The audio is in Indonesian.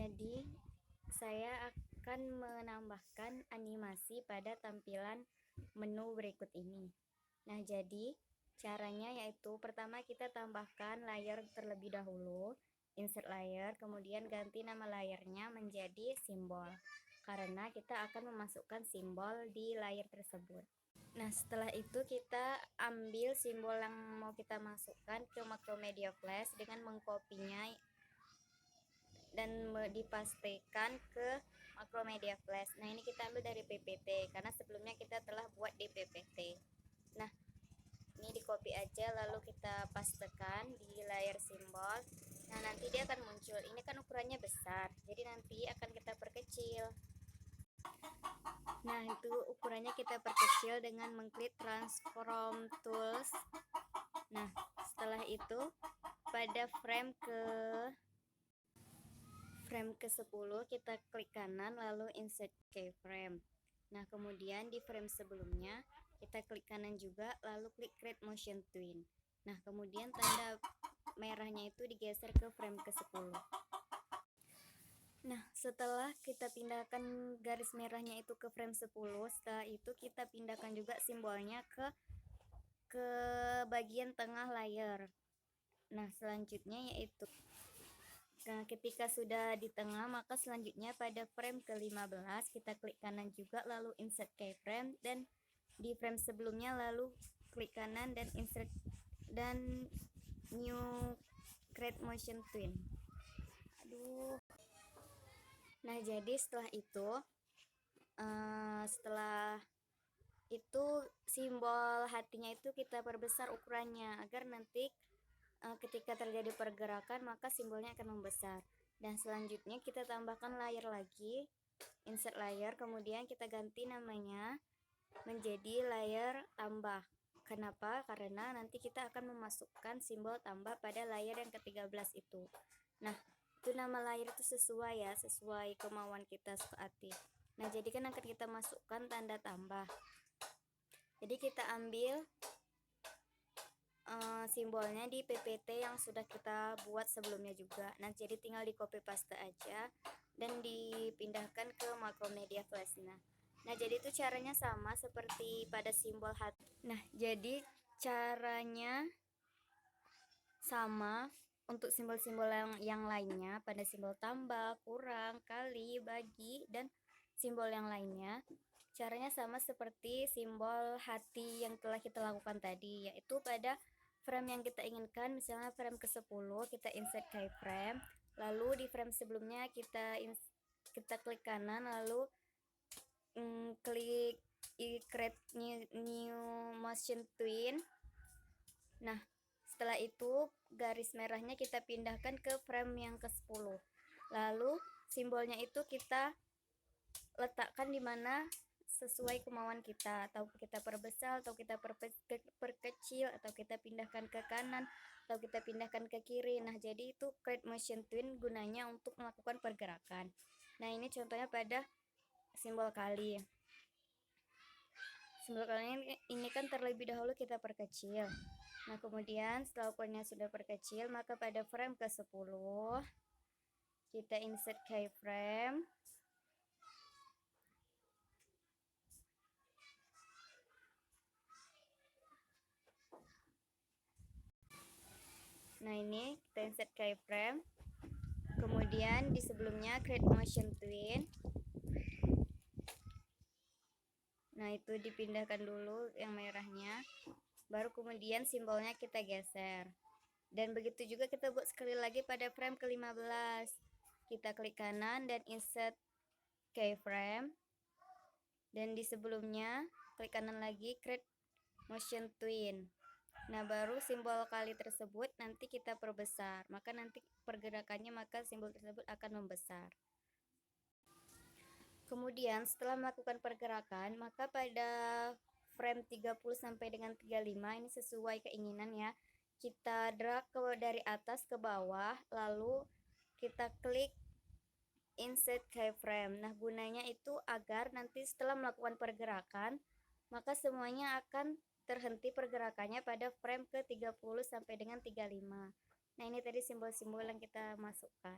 Jadi, saya akan menambahkan animasi pada tampilan menu berikut ini. Nah, jadi caranya yaitu pertama kita tambahkan layer terlebih dahulu, insert layer, kemudian ganti nama layernya menjadi simbol, karena kita akan memasukkan simbol di layer tersebut. Nah, setelah itu kita ambil simbol yang mau kita masukkan ke Macromedia Flash dengan mengkopinya dan dipastikan ke Macromedia Flash. Nah, ini kita ambil dari PPT karena sebelumnya kita telah buat di PPT. Nah, ini di copy aja lalu kita pastekan di layar simbol. Nah, nanti dia akan muncul. Ini kan ukurannya besar, jadi nanti akan kita perkecil. Nah, itu ukurannya kita perkecil dengan mengklik transform tools. Nah, setelah itu pada frame ke-10 kita klik kanan lalu insert keyframe. Nah, kemudian di frame sebelumnya kita klik kanan juga lalu klik create motion twin. Nah, kemudian tanda merahnya itu digeser ke frame ke-10. Nah, setelah kita pindahkan garis merahnya itu ke frame 10, setelah itu kita pindahkan juga simbolnya ke bagian tengah layar. Nah, selanjutnya yaitu ketika sudah di tengah, maka selanjutnya pada frame ke-15 kita klik kanan juga lalu insert keyframe, dan di frame sebelumnya lalu klik kanan dan insert dan new create motion twin. Nah, jadi setelah itu simbol hatinya itu kita perbesar ukurannya agar nanti ketika terjadi pergerakan maka simbolnya akan membesar. Dan selanjutnya kita tambahkan layer lagi, insert layer, kemudian kita ganti namanya menjadi layer tambah. Kenapa? Karena nanti kita akan memasukkan simbol tambah pada layer yang ke-13 itu. Nah, itu nama layer itu sesuai kemauan kita hati. Nah, jadi kan akan kita masukkan tanda tambah. Jadi kita ambil simbolnya di PPT yang sudah kita buat sebelumnya juga. Nah, jadi tinggal di copy paste aja dan dipindahkan ke Macromedia Flash. Nah, jadi itu caranya sama seperti pada simbol hati. Nah, jadi caranya sama untuk simbol-simbol yang lainnya, pada simbol tambah, kurang, kali, bagi, dan simbol yang lainnya. Caranya sama seperti simbol hati yang telah kita lakukan tadi, yaitu pada frame yang kita inginkan, misalnya frame ke-10 kita insert keyframe, lalu di frame sebelumnya kita klik kanan lalu klik create new motion twin. Nah, setelah itu garis merahnya kita pindahkan ke frame yang ke-10, lalu simbolnya itu kita letakkan di mana sesuai kemauan kita, atau kita perbesar, atau kita perkecil, atau kita pindahkan ke kanan, atau kita pindahkan ke kiri. Nah, jadi itu create motion twin gunanya untuk melakukan pergerakan. Nah, ini contohnya pada simbol kali. Simbol kali ini kan terlebih dahulu kita perkecil. Nah, kemudian setelah ukurannya sudah perkecil, maka pada frame ke-10 kita insert keyframe. Nah, ini kita insert keyframe. Kemudian di sebelumnya create motion twin. Nah, itu dipindahkan dulu yang merahnya. Baru kemudian simbolnya kita geser. Dan begitu juga kita buat sekali lagi pada frame ke-15. Kita klik kanan dan insert keyframe. Dan di sebelumnya klik kanan lagi create motion twin. Nah, baru simbol kali tersebut nanti kita perbesar, maka nanti pergerakannya maka simbol tersebut akan membesar. Kemudian setelah melakukan pergerakan, maka pada frame 30 sampai dengan 35 ini sesuai keinginan ya. Kita drag dari atas ke bawah, lalu kita klik insert keyframe. Nah, gunanya itu agar nanti setelah melakukan pergerakan, maka semuanya akan terhenti pergerakannya pada frame ke-30 sampai dengan 35. Nah, ini tadi simbol-simbol yang kita masukkan.